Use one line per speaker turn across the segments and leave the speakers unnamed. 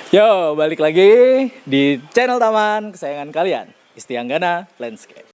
Yo, balik lagi di channel taman kesayangan kalian, Istianggana Landscape.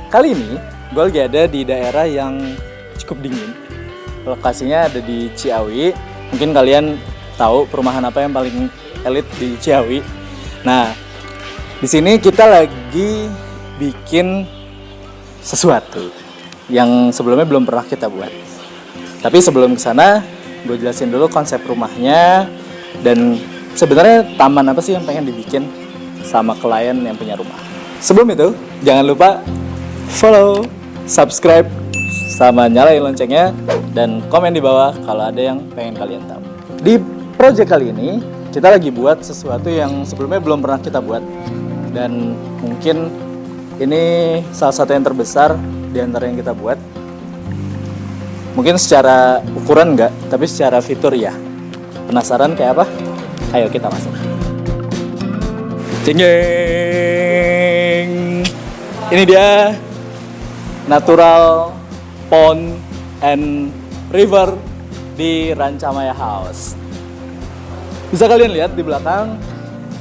Kali ini gue lagi ada di daerah yang cukup dingin. Lokasinya ada di Ciawi. Mungkin kalian tahu perumahan apa yang paling elit di Ciawi. Nah, di sini kita lagi bikin sesuatu yang sebelumnya belum pernah kita buat. Tapi sebelum kesana, gue jelasin dulu konsep rumahnya dan sebenarnya taman apa sih yang pengen dibikin sama klien yang punya rumah. Sebelum itu, jangan lupa follow, subscribe, sama nyalain loncengnya, dan komen di bawah kalau ada yang pengen kalian tahu. Di project kali ini, kita lagi buat sesuatu yang sebelumnya belum pernah kita buat. Dan mungkin ini salah satu yang terbesar di antara yang kita buat. Mungkin secara ukuran enggak, tapi secara fitur ya. Penasaran kayak apa? Ayo kita masuk. Cing. Ini dia natural pond and river di Rancamaya House. Bisa kalian lihat di belakang,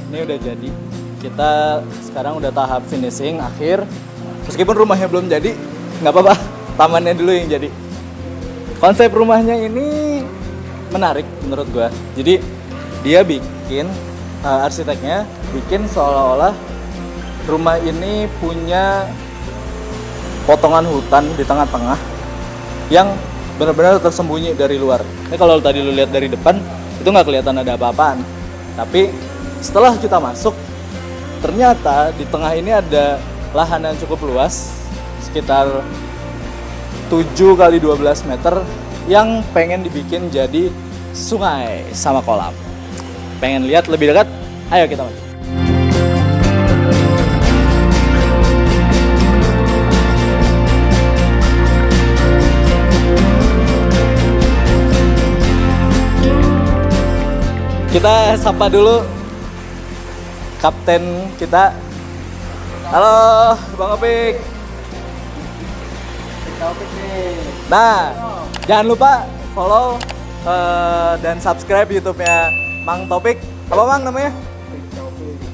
ini udah jadi. Kita sekarang udah tahap finishing akhir. Meskipun rumahnya belum jadi, nggak apa-apa, tamannya dulu yang jadi. Konsep rumahnya ini menarik menurut gua. Jadi dia bikin, arsiteknya bikin seolah-olah rumah ini punya potongan hutan di tengah-tengah yang benar-benar tersembunyi dari luar. Ini kalau tadi lu lihat dari depan itu nggak kelihatan ada apa-apaan. Tapi setelah kita masuk, ternyata di tengah ini ada lahan yang cukup luas, sekitar 7 kali 12 meter yang pengen dibikin jadi sungai sama kolam. Pengen lihat lebih dekat? Ayo kita masuk. Kita sapa dulu kapten kita. Halo, Bang Opik. Nah, jangan lupa follow dan subscribe YouTube-nya Mang Topik. Apa Mang namanya?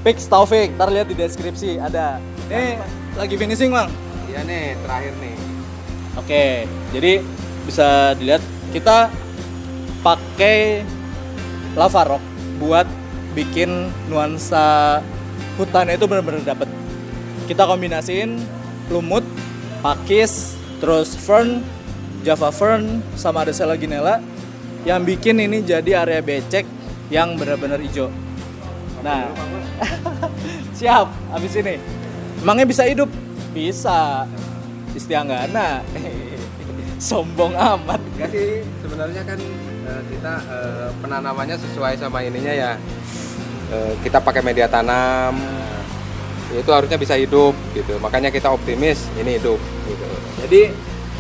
Pix Taufik. Ntar lihat di deskripsi ada. Ini lagi finishing, Mang.
Iya nih, terakhir nih.
Oke, jadi bisa dilihat kita pakai lava rock buat bikin nuansa hutannya itu benar-benar dapet. Kita kombinasiin lumut, pakis, terus fern, java fern, sama ada selaginella. yang bikin ini jadi area becek yang benar-benar hijau. Nah, siap. Habis ini, emangnya bisa hidup? Bisa. Istianggana. Sombong amat.
Enggak sih, sebenarnya kan kita penanamannya sesuai sama ininya ya. Kita pakai media tanam. Itu harusnya bisa hidup gitu. Makanya kita optimis ini hidup gitu.
Jadi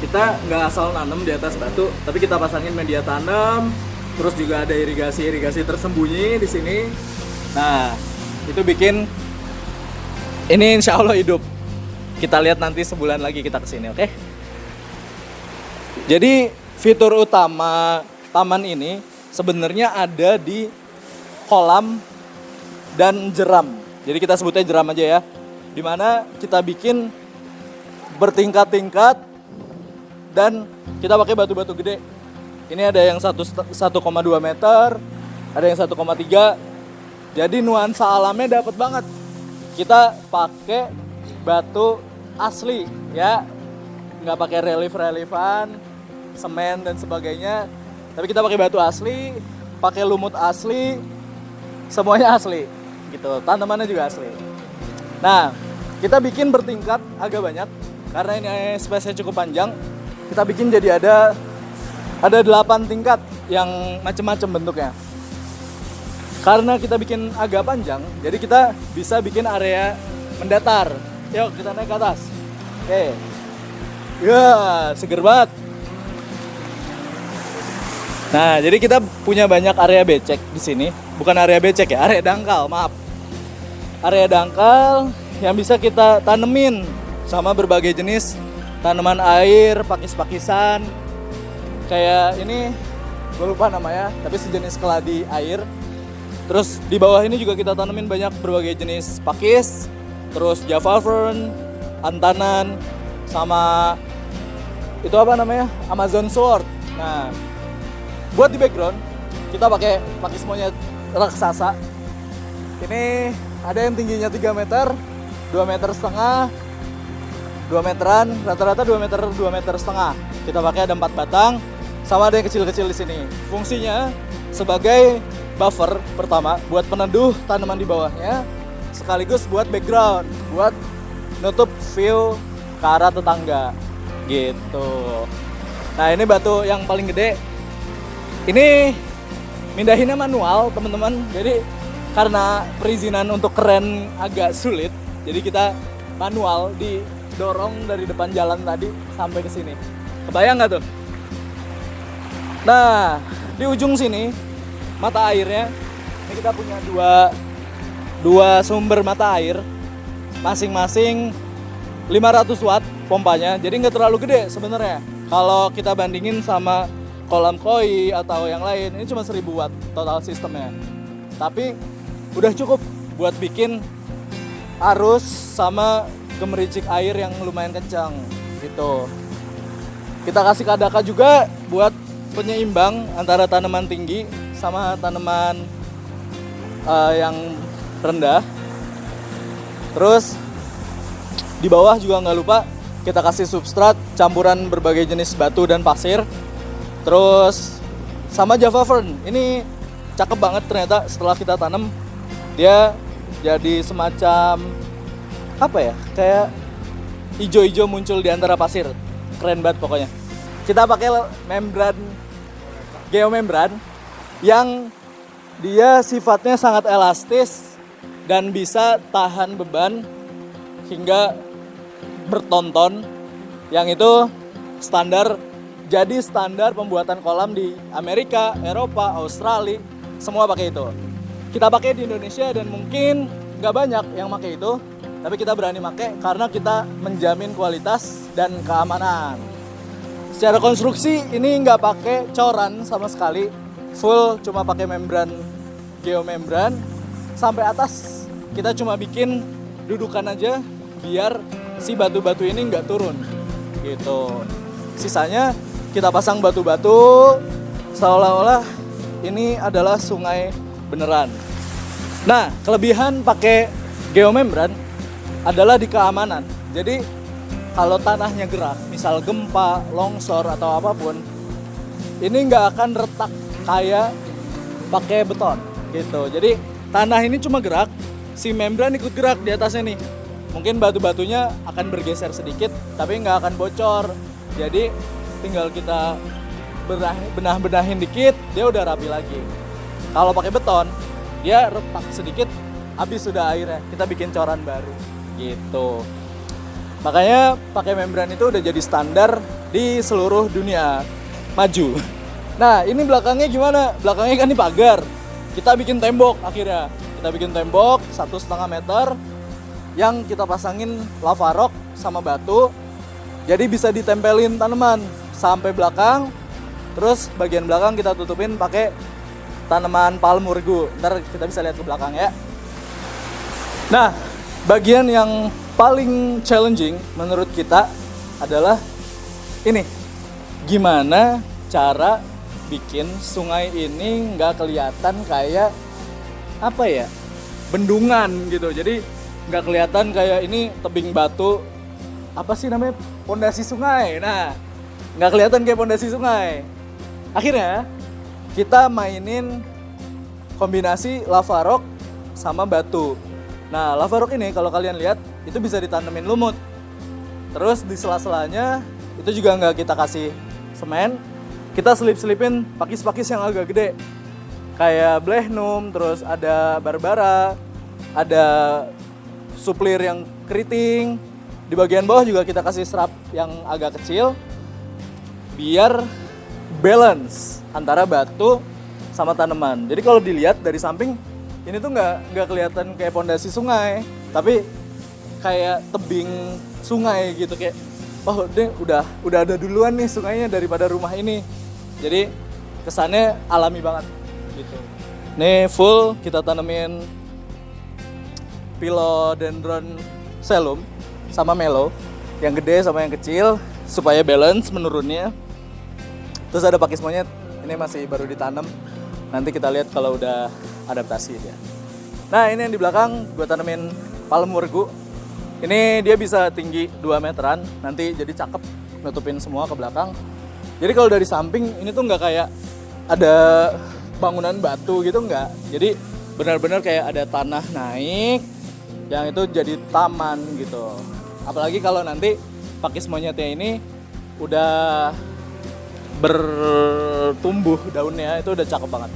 kita nggak asal nanam di atas batu, tapi kita pasangin media tanam, terus juga ada irigasi tersembunyi di sini. Nah, itu bikin ini insya Allah hidup. Kita lihat nanti sebulan lagi kita kesini, oke? Jadi fitur utama taman ini sebenarnya ada di kolam dan jeram. Jadi kita sebutnya jeram aja ya. Dimana kita bikin bertingkat-tingkat dan kita pakai batu-batu gede. Ini ada yang 1,2 meter, ada yang 1,3. Jadi nuansa alamnya dapat banget. Kita pakai batu asli ya, nggak pakai relief-reliefan, semen dan sebagainya. Tapi kita pakai batu asli, pakai lumut asli, semuanya asli. Gitu, tanamannya juga asli. Nah, kita bikin bertingkat agak banyak karena ini space-nya cukup panjang. Kita bikin jadi ada 8 tingkat yang macam-macam bentuknya. Karena kita bikin agak panjang, jadi kita bisa bikin area mendatar. Yuk kita naik ke atas. Oke. Ya, seger banget. Nah, jadi kita punya banyak area becek di sini. Bukan area becek ya, area dangkal, maaf. Area dangkal yang bisa kita tanemin sama berbagai jenis tanaman air, pakis-pakisan. Kayak ini, gue lupa namanya, tapi sejenis keladi air. Terus di bawah ini juga kita tanemin banyak berbagai jenis pakis. Terus Java fern, antanan, sama itu apa namanya? Amazon sword. Nah, buat di background kita pakai pakis monyet raksasa. Ini ada yang tingginya 3 meter, 2 meter setengah, 2 meteran, rata-rata 2 meter setengah. Kita pakai ada 4 batang, sama ada yang kecil-kecil di sini. Fungsinya sebagai buffer pertama buat peneduh tanaman di bawahnya, sekaligus buat background, buat nutup view ke arah tetangga gitu. Nah, ini batu yang paling gede. Ini mindahinnya manual, teman-teman. Jadi karena perizinan untuk keren agak sulit, jadi kita manual didorong dari depan jalan tadi sampai ke sini. Kebayang nggak tuh? Nah, di ujung sini mata airnya, ini kita punya dua sumber mata air, masing-masing 500 watt pompanya. Jadi nggak terlalu gede sebenarnya. Kalau kita bandingin sama kolam koi atau yang lain, ini cuma 1000 watt total sistemnya. Tapi udah cukup buat bikin arus sama gemericik air yang lumayan kencang gitu. Kita kasih kadaka juga buat penyeimbang antara tanaman tinggi sama tanaman yang rendah. Terus di bawah juga nggak lupa kita kasih substrat campuran berbagai jenis batu dan pasir. Terus sama Java fern, ini cakep banget ternyata setelah kita tanam. Dia jadi semacam apa ya, kayak hijau-hijau muncul di antara pasir. Keren banget pokoknya. Kita pakai membran, geomembran yang dia sifatnya sangat elastis dan bisa tahan beban hingga bertonton. Yang itu standar, jadi standar pembuatan kolam di Amerika, Eropa, Australia, semua pakai itu. Kita pakai di Indonesia dan mungkin nggak banyak yang pakai itu, tapi kita berani pakai karena kita menjamin kualitas dan keamanan. Secara konstruksi ini nggak pakai coran sama sekali, full cuma pakai membran, geomembran. Sampai atas kita cuma bikin dudukan aja biar si batu-batu ini nggak turun gitu. Sisanya kita pasang batu-batu seolah-olah ini adalah sungai beneran. Nah, kelebihan pakai geomembran adalah di keamanan. Jadi kalau tanahnya gerak, misal gempa, longsor atau apapun, ini nggak akan retak kayak pakai beton gitu. Jadi tanah ini cuma gerak, si membran ikut gerak di atasnya nih. Mungkin batu-batunya akan bergeser sedikit, tapi nggak akan bocor. Jadi tinggal kita benah-benahin dikit, dia udah rapi lagi. Kalau pakai beton, dia retak sedikit, habis sudah airnya. Kita bikin coran baru, gitu. Makanya pakai membran itu udah jadi standar di seluruh dunia maju. Nah, ini belakangnya gimana? Belakangnya kan ini pagar. Kita bikin tembok akhirnya. Kita bikin tembok 1,5 meter yang kita pasangin lava rock sama batu. Jadi bisa ditempelin tanaman sampai belakang. Terus bagian belakang kita tutupin pakai tanaman palm murgu. Ntar kita bisa lihat ke belakang ya. Nah, bagian yang paling challenging menurut kita adalah ini. Gimana cara bikin sungai ini nggak kelihatan kayak apa ya, bendungan gitu. Jadi nggak kelihatan kayak ini tebing batu, apa sih namanya, pondasi sungai. Nah, nggak kelihatan kayak pondasi sungai. Akhirnya kita mainin kombinasi lava rock sama batu. Nah, lava rock ini kalau kalian lihat itu bisa ditanemin lumut. Terus di sela-selanya itu juga nggak kita kasih semen, kita selip-selipin pakis-pakis yang agak gede. Kayak blechnum, terus ada barbara, ada suplir yang keriting. Di bagian bawah juga kita kasih serap yang agak kecil biar balance antara batu sama tanaman. Jadi kalau dilihat dari samping ini tuh nggak kelihatan kayak pondasi sungai, tapi kayak tebing sungai gitu, kayak oh deh udah ada duluan nih sungainya daripada rumah ini. Jadi kesannya alami banget gitu. Nih full kita tanemin philodendron selum sama melo, yang gede sama yang kecil supaya balance menurunnya. Terus ada pakis monyet, ini masih baru ditanam. Nanti kita lihat kalau udah adaptasi dia. Nah, ini yang di belakang gue tanemin palm murgu. Ini dia bisa tinggi 2 meteran, nanti jadi cakep nutupin semua ke belakang. Jadi kalau dari samping ini tuh nggak kayak ada bangunan batu gitu, nggak. Jadi benar-benar kayak ada tanah naik yang itu jadi taman gitu. Apalagi kalau nanti pakis monyetnya ini udah bertumbuh daunnya, itu udah cakep banget.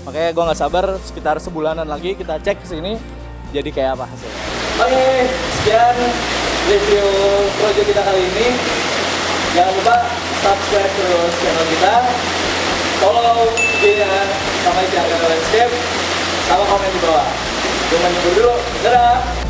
Makanya gue nggak sabar sekitar sebulanan lagi kita cek kesini jadi kayak apa hasilnya. Oke, sekian review project kita kali ini. Jangan lupa subscribe terus channel kita, follow IG-nya sama Jakarta Landscape, sama komen di bawah. Cuma nyebut dulu, dadah!